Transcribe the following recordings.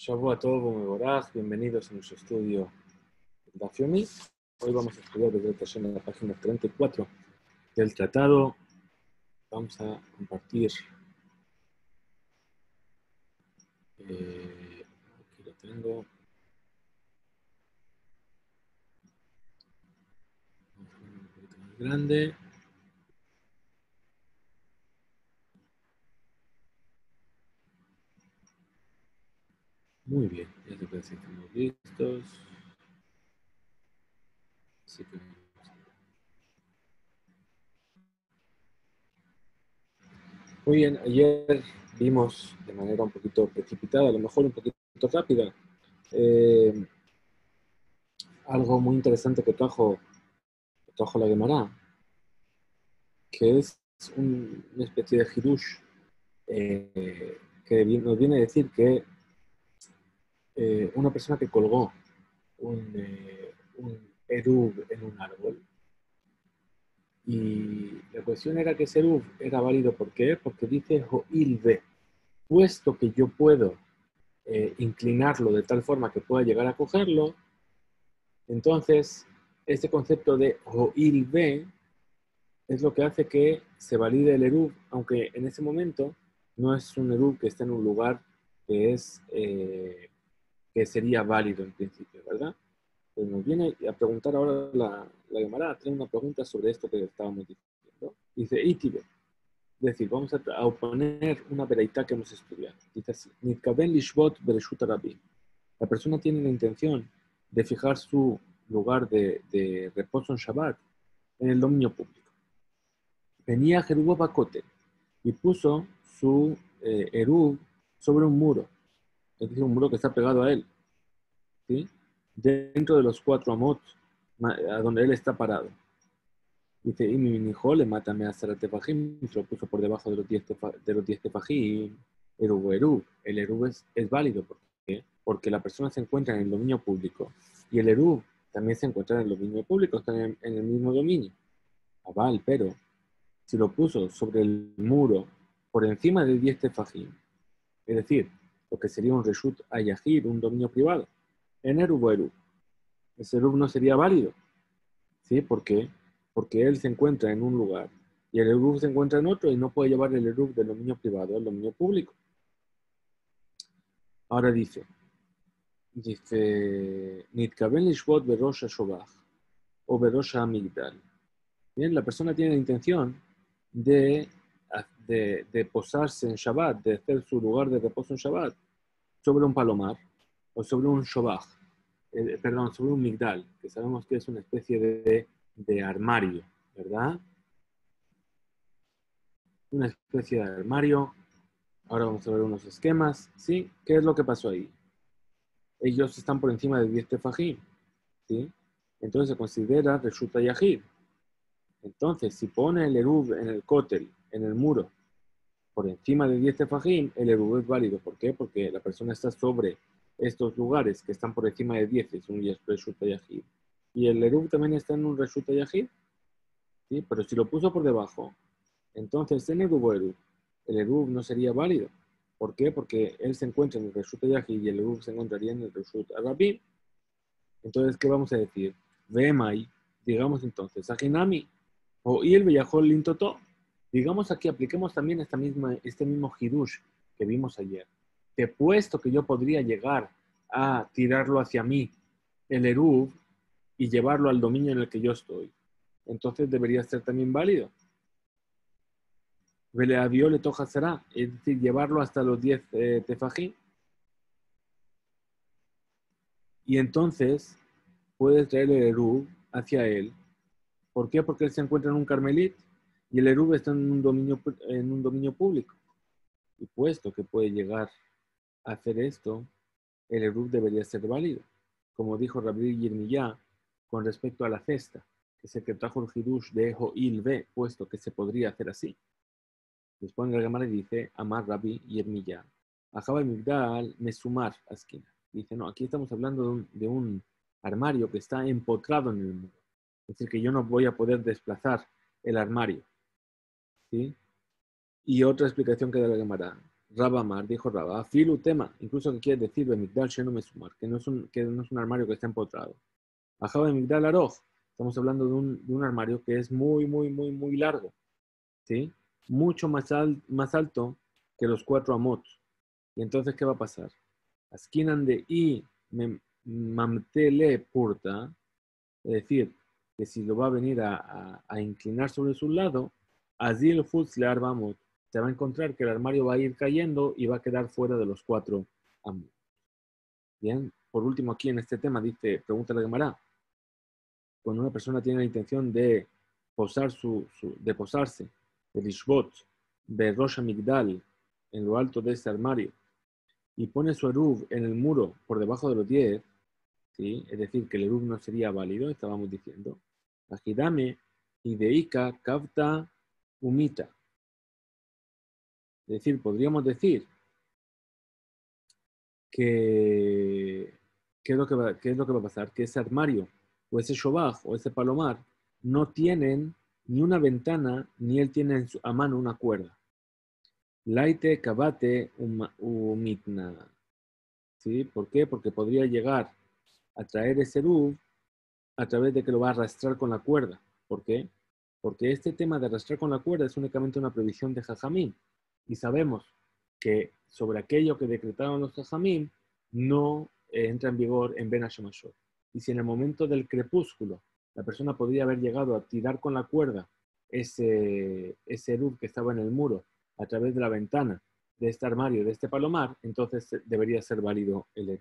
Shavua Tov Mevorach, bienvenidos a nuestro estudio Daf Yomi. Hoy vamos a estudiar desde la página 34 del tratado. Vamos a compartir. Aquí lo tengo. Vamos a poner un poquito más grande. Muy bien, ya se parece que estamos listos. Así que muy bien, ayer vimos de manera un poquito precipitada, a lo mejor un poquito rápida, algo muy interesante que trajo la Gemara, que es una especie de hidush, que nos viene a decir que una persona que colgó un eruv en un árbol, y la cuestión era que ese eruv era válido. ¿Por qué? Porque dice Joilve, puesto que yo puedo inclinarlo de tal forma que pueda llegar a cogerlo, entonces este concepto de Joilve es lo que hace que se valide el eruv, aunque en ese momento no es un eruv que está en un lugar que que sería válido en principio, ¿verdad? Pues nos viene a preguntar ahora la Gemara, tiene una pregunta sobre esto que estábamos diciendo. Dice, Itibe, es decir, vamos a oponer una veraitá que hemos estudiado. Dice así, Nitkaben lishvot bereshut rabim. La persona tiene la intención de fijar su lugar de reposo en Shabbat en el dominio público. Venía Jerubá Bakote y puso su eruv sobre un muro, es decir, un muro que está pegado a él, ¿sí? Dentro de los 4 amot a donde él está parado. Dice, y mi hijo le mátame a Sarat Tefajim, y se lo puso por debajo de los 10 Tefajim. Eruv. El eruv es válido. ¿Por qué? Porque la persona se encuentra en el dominio público y el eruv también se encuentra en el dominio público, están en el mismo dominio. Aval, pero si lo puso sobre el muro por encima de 10 tefajim, es decir, lo que sería un reshut ayahid, un dominio privado, en eruv o eruv, ese eruv no sería válido. ¿Sí? ¿Por qué? Porque él se encuentra en un lugar y el eruv se encuentra en otro y no puede llevar el eruv del dominio privado al dominio público. Ahora dice, Nitkaben lishvot berosh hashobach o berosh hamigdal. Bien, la persona tiene la intención de posarse en Shabbat, de hacer su lugar de reposo en Shabbat, sobre un palomar o sobre un shobach, sobre un migdal, que sabemos que es una especie de armario, ¿verdad? Una especie de armario. Ahora vamos a ver unos esquemas, ¿sí? ¿Qué es lo que pasó ahí? Ellos están por encima de 10 tefajim, ¿sí? Entonces se considera Reshuta Yahid. Entonces, si pone el eruv en el cótel, en el muro, por encima de 10 tefajim, el eruv es válido. ¿Por qué? Porque la persona está sobre estos lugares que están por encima de 10, es un Reshuta Yahid. Y el eruv también está en un Reshuta Yahid, ¿sí? Pero si lo puso por debajo, entonces en el eruv no sería válido. ¿Por qué? Porque él se encuentra en el Reshut Yahid y el eruv se encontraría en el Reshut Rabim. Entonces, ¿qué vamos a decir? Vemai, digamos entonces, Ajinami, o Il Beyahol Lintoto. Digamos aquí, apliquemos también este mismo Hidush que vimos ayer. Que puesto que yo podría llegar a tirarlo hacia mí, el eruv, y llevarlo al dominio en el que yo estoy, entonces debería ser también válido. Veleavió le toja será, es decir, llevarlo hasta los 10 tefajim. Y entonces puedes traer el eruv hacia él. ¿Por qué? Porque él se encuentra en un carmelit y el eruv está en un dominio público. Y puesto que puede llegar a hacer esto, el eruv debería ser válido. Como dijo Rabbi Yirmiyah con respecto a la cesta, que es el que trajo el hidush de Joil B, puesto que se podría hacer así. Después en la Gemara dice, Amar Rabbi Yirmiyah, Ajaba el Migdal Mesumar Askina. Dice, no, aquí estamos hablando de un armario que está empotrado en el muro. Es decir, que yo no voy a poder desplazar el armario. ¿Sí? Y otra explicación que da la Gemara. Rabamar, dijo Rabba, Filu tema, incluso que quiere decir Bemigdal Sheno Mesumar, que no es un armario que está empotrado. Ajá Bemigdal Aroj, estamos hablando de un armario que es muy, muy, muy, muy largo, ¿sí? Mucho más alto que los 4 amot. Y entonces, ¿qué va a pasar? Askinan de I mamtele purta, es decir, que si lo va a venir a inclinar sobre su lado, Azil Futzlear vamos, se va a encontrar que el armario va a ir cayendo y va a quedar fuera de los 4 amot. Bien, por último aquí en este tema dice, pregunta la Gemara, cuando una persona tiene la intención de de posarse, de Lishbot, de Rosh Migdal, en lo alto de este armario, y pone su eruv en el muro por debajo de los 10, ¿sí? Es decir, que el eruv no sería válido, estábamos diciendo. Ajidame, ideika, kavta, umita. Es decir, podríamos decir que, ¿qué es lo que va a pasar? Que ese armario, o ese shobaj, o ese palomar, no tienen ni una ventana, ni él tiene a mano una cuerda. Laite, kabate, umitna. ¿Sí? ¿Por qué? Porque podría llegar a traer ese eruv a través de que lo va a arrastrar con la cuerda. ¿Por qué? Porque este tema de arrastrar con la cuerda es únicamente una previsión de Jajamín. Y sabemos que sobre aquello que decretaron los Jajamín no entra en vigor en Ben Hashemashot. Y si en el momento del crepúsculo la persona podría haber llegado a tirar con la cuerda ese erub que estaba en el muro a través de la ventana de este armario, de este palomar, entonces debería ser válido el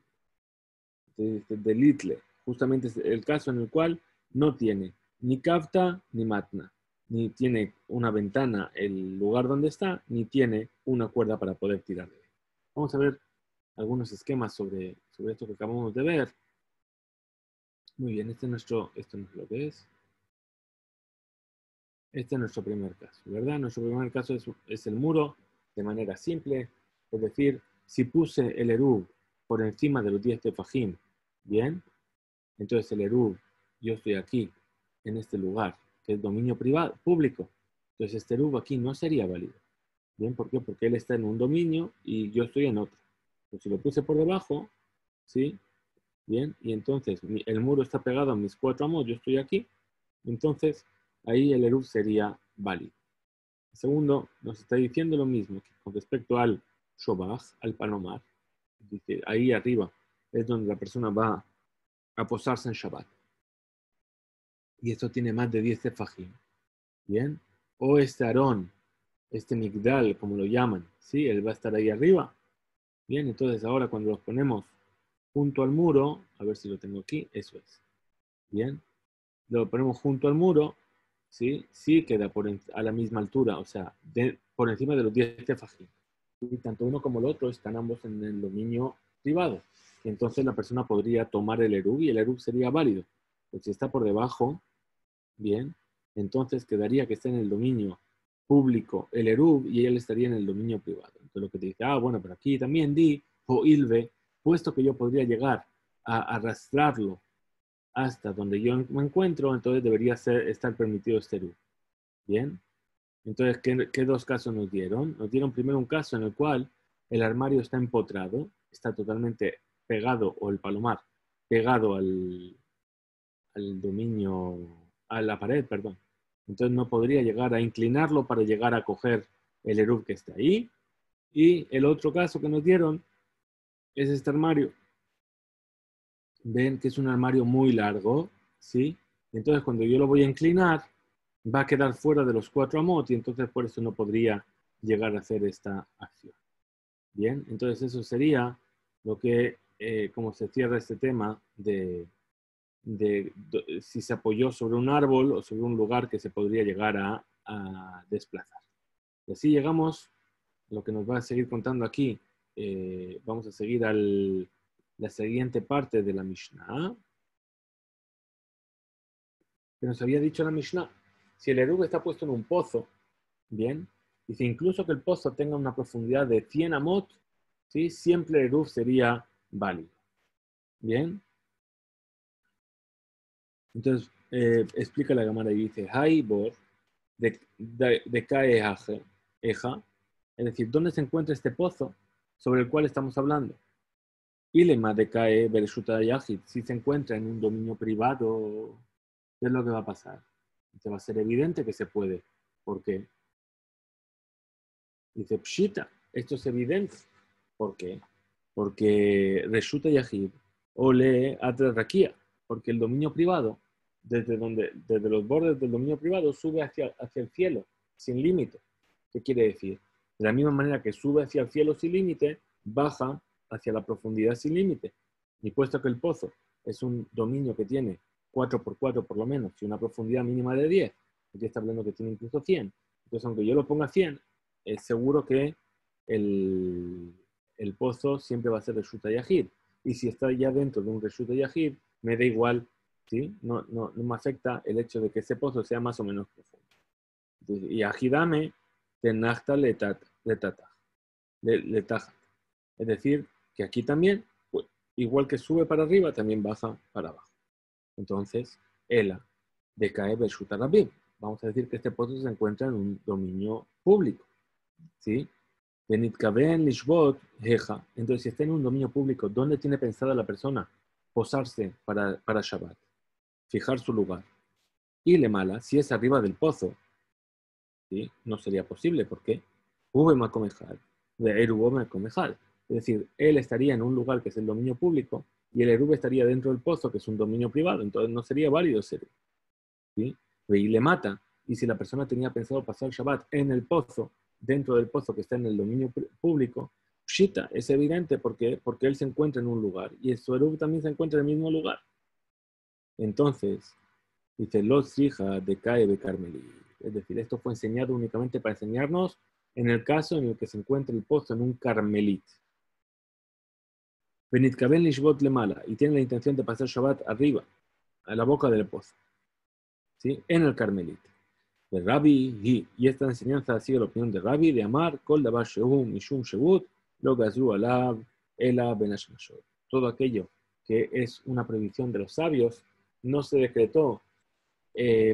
erub de Litle. Justamente es el caso en el cual no tiene ni kafta ni matna, ni tiene una ventana el lugar donde está, ni tiene una cuerda para poder tirar de él. Vamos a ver algunos esquemas sobre esto que acabamos de ver. Muy bien, esto no es lo que es. Este es nuestro primer caso, ¿verdad? Nuestro primer caso es el muro de manera simple, es decir, si puse el erub por encima de los 10 tefajim, bien, entonces el eruv, yo estoy aquí, en este lugar, que es dominio privado, público. Entonces este eruv aquí no sería válido. ¿Bien? ¿Por qué? Porque él está en un dominio y yo estoy en otro. Pues si lo puse por debajo, ¿sí? Bien, y entonces el muro está pegado a mis 4 amos, yo estoy aquí, entonces ahí el eruv sería válido. Segundo, nos está diciendo lo mismo que con respecto al shobaj, al palomar. Dice, ahí arriba es donde la persona va a posarse en Shabbat. Y esto tiene más de 10 tefajim. Bien, o este Aarón, este Migdal, como lo llaman, ¿sí? Él va a estar ahí arriba. Bien, entonces ahora cuando los ponemos junto al muro, a ver si lo tengo aquí, eso es. Bien, lo ponemos junto al muro, ¿sí? Sí queda a la misma altura, o sea, por encima de los 10 tefajim. Y tanto uno como el otro están ambos en el dominio privado. Y entonces la persona podría tomar el erub y el erub sería válido. Pues si está por debajo, bien, entonces quedaría que está en el dominio público el erub y él estaría en el dominio privado. Entonces lo que te dice, pero aquí también di o ilve, puesto que yo podría llegar a arrastrarlo hasta donde yo me encuentro, entonces debería estar permitido este erub. Bien, entonces, ¿qué dos casos nos dieron? Nos dieron primero un caso en el cual el armario está empotrado, está totalmente pegado, o el palomar, pegado al dominio, a la pared, perdón. Entonces no podría llegar a inclinarlo para llegar a coger el erub que está ahí. Y el otro caso que nos dieron es este armario. Ven que es un armario muy largo, ¿sí? Entonces cuando yo lo voy a inclinar, va a quedar fuera de los 4 amot y entonces por eso no podría llegar a hacer esta acción. Bien, entonces eso sería lo que, como se cierra este tema de si se apoyó sobre un árbol o sobre un lugar que se podría llegar a desplazar. Y así llegamos a lo que nos va a seguir contando aquí. Vamos a seguir la siguiente parte de la Mishnah. Que nos había dicho la Mishnah. Si el eruv está puesto en un pozo, bien, dice incluso que el pozo tenga una profundidad de 100 amot, ¿sí? Siempre el eruv sería válido. Bien. Entonces, explica la Gemara y dice, Haibor, de Kae Eja, Es decir, ¿dónde se encuentra este pozo sobre el cual estamos hablando? Ilema de Kae Bereshuta Yahid, si se encuentra en un dominio privado, ¿qué es lo que va a pasar? Te va a ser evidente que se puede. ¿Por qué? Dice, Pshita, esto es evidente. ¿Por qué? Porque Reshuta Yahid o le Rakia, porque el dominio privado, desde los bordes del dominio privado, sube hacia el cielo, sin límite. ¿Qué quiere decir? De la misma manera que sube hacia el cielo sin límite, baja hacia la profundidad sin límite. Y puesto que el pozo es un dominio que tiene 4x4 por lo menos, y una profundidad mínima de 10, aquí está hablando que tiene incluso 100. Entonces, aunque yo lo ponga 100, es seguro que el pozo siempre va a ser Reshuta Yahid. Y si está ya dentro de un Reshuta Yahid, me da igual, ¿sí? No me afecta el hecho de que ese pozo sea más o menos profundo. Entonces, y Ajidame tenachta letata. Es decir, que aquí también, pues, igual que sube para arriba, también baja para abajo. Entonces, Ela decae Reshuta Rabim. Vamos a decir que este pozo se encuentra en un dominio público, ¿sí? Entonces, si está en un dominio público, ¿dónde tiene pensada la persona posarse para Shabbat? Fijar su lugar. Y le mala, si es arriba del pozo, ¿sí? No sería posible. ¿Por qué? Es decir, él estaría en un lugar que es el dominio público y el Erub estaría dentro del pozo, que es un dominio privado. Entonces no sería válido ese Erub, ¿sí? Y le mata. Y si la persona tenía pensado pasar Shabbat en el pozo, dentro del pozo que está en el dominio público, Shita, es evidente porque él se encuentra en un lugar y su Erub también se encuentra en el mismo lugar. Entonces, dice, los hija de Cae de Carmelí. Es decir, esto fue enseñado únicamente para enseñarnos en el caso en el que se encuentra el pozo en un carmelit. Benitkaben Lishbot le mala y tiene la intención de pasar Shabbat arriba, a la boca del pozo, ¿sí? En el carmelit. De Rabbi, y esta enseñanza ha sido la opinión de Rabbi, de Amar, Kol Dabar Shehu Mishum Shebut, Lo Gazru Alab, Ela Ben Hashmashot. Todo aquello que es una prohibición de los sabios no se decretó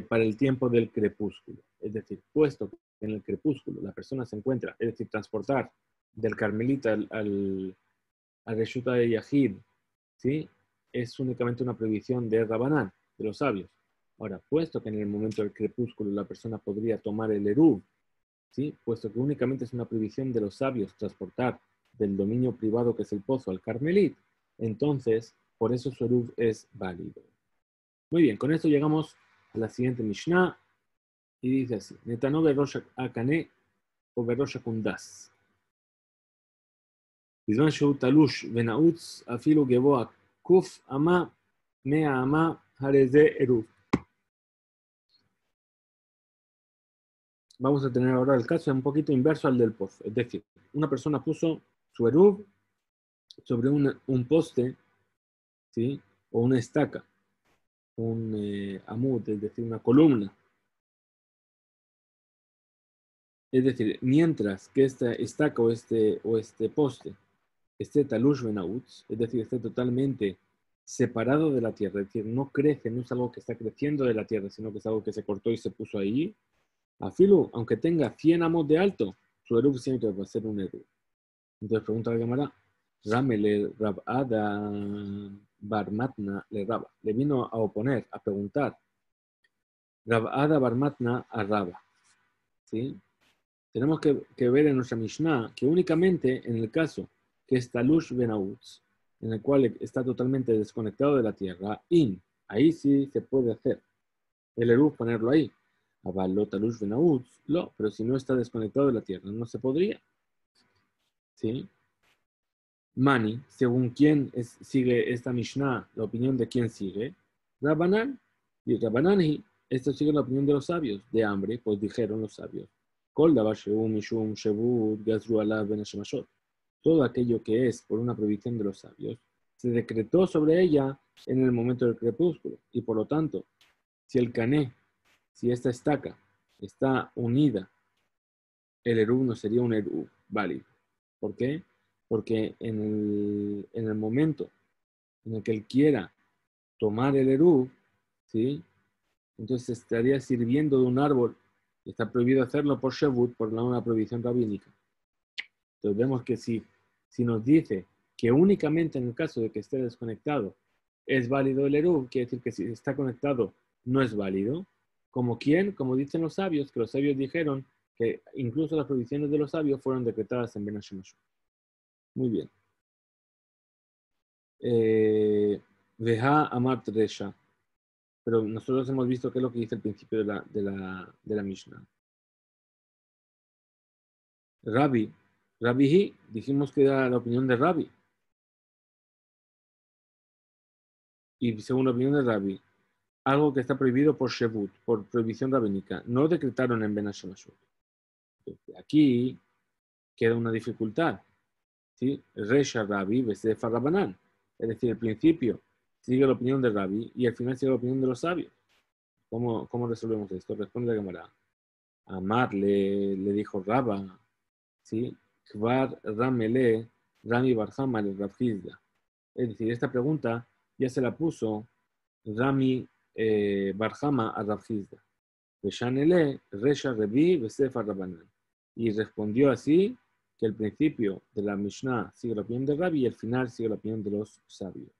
para el tiempo del crepúsculo. Es decir, puesto que en el crepúsculo la persona se encuentra, es decir, transportar del Carmelita al Reshuta de Yahid, ¿sí? Es únicamente una prohibición de Rabanán, de los sabios. Ahora, puesto que en el momento del crepúsculo la persona podría tomar el Eruv, ¿sí? Puesto que únicamente es una prohibición de los sabios transportar del dominio privado que es el pozo al Carmelit, entonces, por eso su Eruv es válido. Muy bien, con esto llegamos a la siguiente Mishnah y dice así: Netanó Berosha Akane o Berosha Kundas. בזמן שהוא תלוש ונעוץ, אפילו גבוה קוף אמה, 100 אמה, הרי זה עירוב. Vamos a tener ahora el caso un poquito inverso al del pozo. Es decir, una persona puso su eruv sobre un poste, ¿sí? O una estaca, un amud, es decir, una columna. Es decir, mientras que esta estaca o este poste esté talush benautz, es decir, esté totalmente separado de la tierra, es decir, no crece, no es algo que está creciendo de la tierra, sino que es algo que se cortó y se puso ahí. Afilu, aunque tenga 100 amos de alto, su eruv siempre va a ser un eruv. Entonces pregunta la Gemara, Ramele Rabada Barmatna le Raba. Le vino a oponer, a preguntar Rabada Barmatna a Raba. ¿Sí? Tenemos que ver en nuestra Mishnah que únicamente en el caso que es Talush Benautz, en el cual está totalmente desconectado de la tierra, ahí sí se puede hacer el eruv, ponerlo ahí. Avaló Talush Benautz, no, pero si no está desconectado de la tierra, no se podría. ¿Sí? Mani, según quién sigue esta Mishnah, la opinión de quién sigue, Rabbanan, y Rabbanani, esto sigue la opinión de los sabios, de hambre, pues dijeron los sabios, Kol davar shehu mishum shevut gazru alav ben hashemashot. Todo aquello que es por una prohibición de los sabios, se decretó sobre ella en el momento del crepúsculo, y por lo tanto, si el cané, si esta estaca está unida, el eruv no sería un eruv válido. ¿Por qué? Porque en el momento en el que él quiera tomar el eruv, ¿sí? Entonces estaría sirviendo de un árbol y está prohibido hacerlo por Shevut, por una prohibición rabínica. Entonces vemos que si nos dice que únicamente en el caso de que esté desconectado es válido el eruv, quiere decir que si está conectado no es válido. ¿Como quién? Como dicen los sabios, que los sabios dijeron que incluso las prohibiciones de los sabios fueron decretadas en Ben Hashemashur. Muy bien. Veja Amat Resha. Pero nosotros hemos visto qué es lo que dice el principio de la Mishnah. Rabbi Hi, dijimos que era la opinión de Rabbi. Y según la opinión de Rabbi, algo que está prohibido por Shevut, por prohibición rabínica, no decretaron en Ben Hashemashur. Aquí queda una dificultad. ¿Sí? Resha Rabbi, Besefa Rabanán. Es decir, el principio sigue la opinión de Rabbi y al final sigue la opinión de los sabios. ¿Cómo resolvemos esto? Responde la Gemara. Amar le dijo Rabba, ¿sí? Kvar Ramele, Rami Barhama le Rabhizda. Es decir, esta pregunta ya se la puso Rami Barhama a Rabhizda. Veshanele, Resha Rebi, Besefa Rabanán. Y respondió así que el principio de la Mishnah sigue la opinión de Rabbi y el final sigue la opinión de los sabios.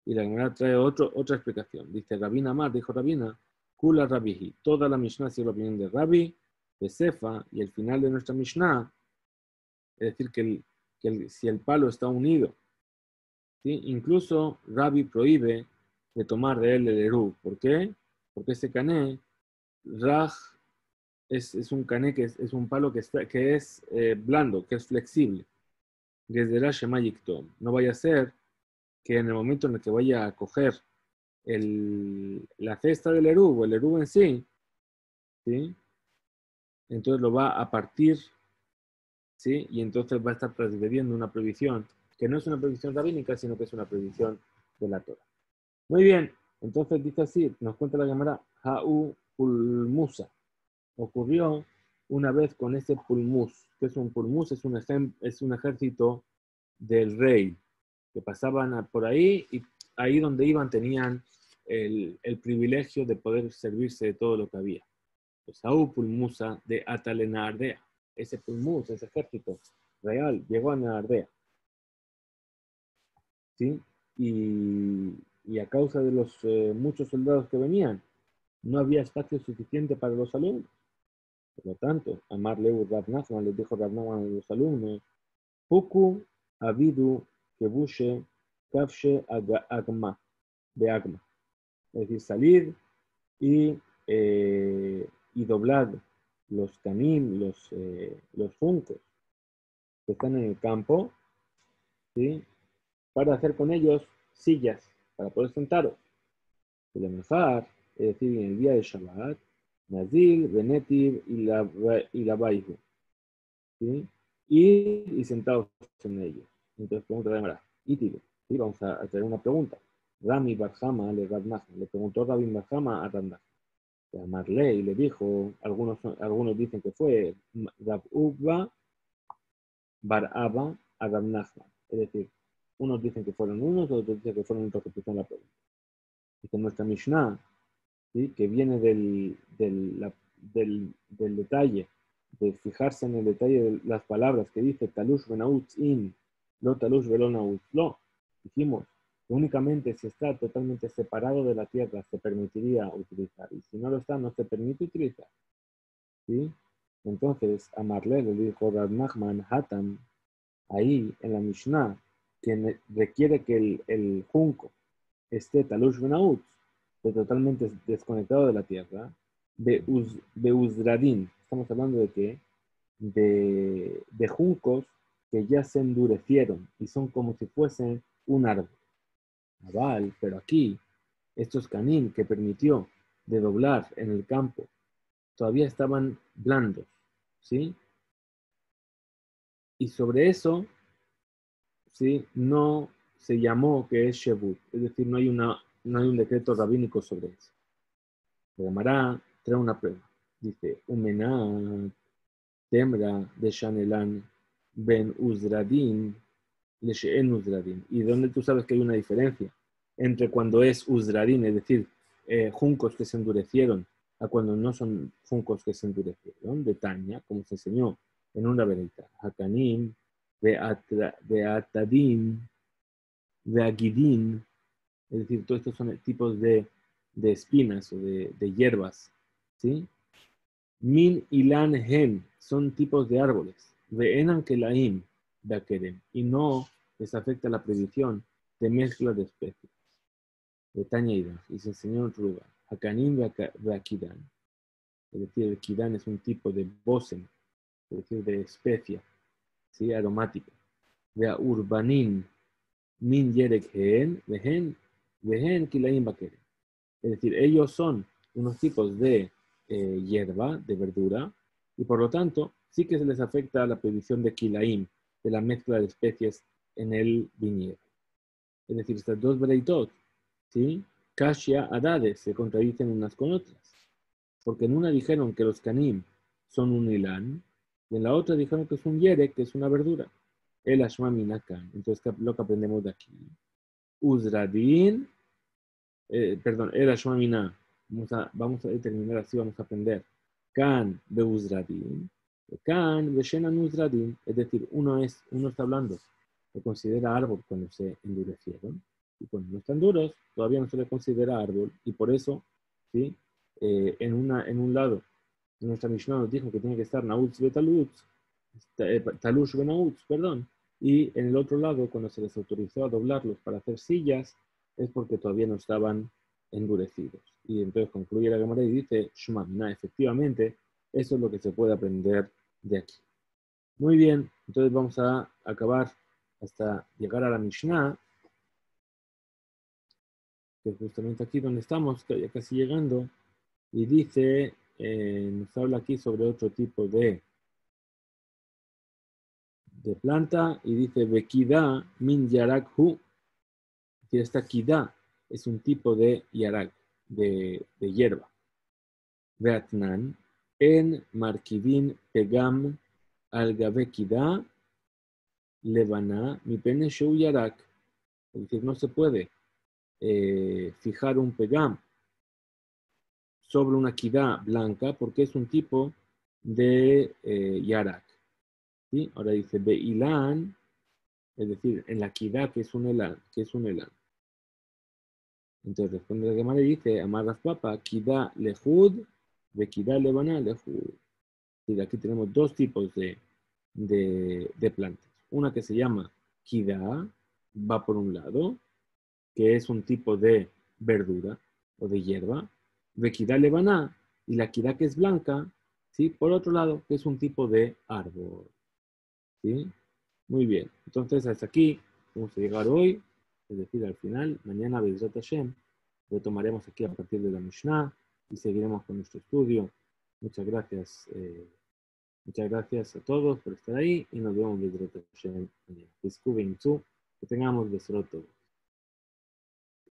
Y la Gemara trae otra explicación. Dice Rabina Amar, dijo Rabina, Kula Rabihi. Toda la Mishnah sigue la opinión de Rabbi, de Sefa, y el final de nuestra Mishnah, es decir, si el palo está unido, ¿sí? Incluso Rabbi prohíbe de tomar de él el eruv. ¿Por qué? Porque ese cané, Raj, es un cané que es un palo que es blando, que es flexible. Desde Shemayik Tom. No vaya a ser que en el momento en el que vaya a coger la cesta del eruv o el eruv en sí, ¿sí? Entonces lo va a partir, ¿sí? Y entonces va a estar transgrediendo una prohibición que no es una prohibición rabínica, sino que es una prohibición de la Torah. Muy bien, entonces dice así, nos cuenta la Gemara, Ha'u Pulmusa. Ocurrió una vez con ese pulmus. ¿Qué es un pulmus? Es un ejército del rey que pasaban por ahí y ahí donde iban tenían el privilegio de poder servirse de todo lo que había. Saúl Pulmusa de Atalena Ardea. Ese Pulmus, ese ejército real, llegó a Naardea. ¿Sí? Y a causa de los muchos soldados que venían, no había espacio suficiente para los alumnos. Por lo tanto, Amar Leu Rav Nachman les dijo Rav Nachman a los alumnos, Puku Avidu Kebushe Kafshe Agma, de Agma. Es decir, salir y doblar los canim, los juncos que están en el campo, ¿sí? Para hacer con ellos sillas, para poder sentaros. El Emefar, es decir, en el día de Shabbat, Nazil, Benetiv y la Baihu, ¿sí? Y sentados en ellos. Entonces pregunta de Gemara, ¿sí? Vamos a traer una pregunta. Rami Barhama le preguntó Rami Barhama a Rab Nachman. A Marley le dijo, algunos dicen que fue Rab Uba Bar Abba a Rab Nachman. Es decir, unos dicen que fueron unos, otros dicen que fueron otros que pusieron la pregunta. Dice nuestra Mishnah, ¿sí? Que viene del detalle, de fijarse en el detalle de las palabras que dice Talush Benautz in, lo Talush Belonautz lo. Dijimos que únicamente si está totalmente separado de la tierra se permitiría utilizar, y si no lo está, no se permite utilizar. ¿Sí? Entonces, a Marle le dijo Rav Nachman Hatam, ahí en la Mishnah, que requiere que el junco esté Talush Benautz, totalmente desconectado de la tierra, de Uzradin. Estamos hablando de qué? De juncos que ya se endurecieron y son como si fuesen un árbol. Naval, pero aquí, estos canín que permitió de doblar en el campo, todavía estaban blandos, ¿sí? Y sobre eso, ¿sí? No se llamó que es Shevut, es decir, no hay un decreto rabínico sobre eso. La Gemara trae una prueba. Dice, Umenat Temra de Shanelan Ben Uzradin le Sheen Uzradin. ¿Y dónde tú sabes que hay una diferencia entre cuando es Uzradin, es decir, juncos que se endurecieron, a cuando no son juncos que se endurecieron? De Tania, como se enseñó en una veredita. Hakanim, Beatadim, Beagidin, es decir, todos estos son tipos de espinas o de hierbas, ¿sí? Min ilan hen, son tipos de árboles. Ve'enan kelaim, beakerem, y no les afecta la prohibición de mezcla de especies. De Tañeida, y se enseñó en otro lugar. Hakanim beakidan, es decir, el kidan es un tipo de bosen, es decir, de especia, ¿sí? Aromática. Vea urbanin, min yerek vehen kilaim bakere. Es decir, ellos son unos tipos de hierba, de verdura, y por lo tanto sí que se les afecta la prohibición de kilaim, de la mezcla de especies en el viñedo. Es decir, estas dos bereitot, ¿sí? Kashia, Adades, se contradicen unas con otras. Porque en una dijeron que los canim son un ilán, y en la otra dijeron que es un yerek, que es una verdura. El ashma minakan. Entonces, lo que aprendemos de aquí. Uzradin, perdón, el ashma mina. Vamos a determinar así, vamos a aprender. Kan be uzradin, kan be shenan uzradin. Es decir, uno está hablando, se considera árbol cuando se endurecieron, y cuando no están duros, todavía no se le considera árbol, y por eso, ¿sí? En un lado, nuestra Mishnah nos dijo que tiene que estar Nautz betalutz, Talush benautz, perdón, y en el otro lado, cuando se les autorizó a doblarlos para hacer sillas, es porque todavía no estaban endurecidos. Y entonces concluye la Gemara y dice, Shema Mina, efectivamente, eso es lo que se puede aprender de aquí. Muy bien, entonces vamos a acabar hasta llegar a la Mishnah, que es justamente aquí donde estamos, ya casi llegando, y dice, nos habla aquí sobre otro tipo de planta, y dice, Bekida min yarak hu, y esta kida es un tipo de yarak, de hierba. Beatnan, en markivin pegam al kida levana mi pene sheu yarak. Es decir, no se puede fijar un pegam sobre una kida blanca porque es un tipo de yarak. ¿Sí? Ahora dice Beilan, es decir, en la kida que es un elan, Entonces responde la Gemara y dice, Amarras Papa, kida lehud, ve kida levana lehud. Y aquí tenemos dos tipos de plantas. Una que se llama kida, va por un lado, que es un tipo de verdura o de hierba. Ve kida levana, y la kida que es blanca, ¿sí? Por otro lado, que es un tipo de árbol. ¿Sí? Muy bien. Entonces, hasta aquí vamos a llegar hoy, es decir, al final. Mañana, Bezrat Hashem, retomaremos aquí a partir de la Mishnah y seguiremos con nuestro estudio. Muchas gracias. Muchas gracias a todos por estar ahí y nos vemos Bezrat Hashem mañana. Que tengamos Bezrat todos.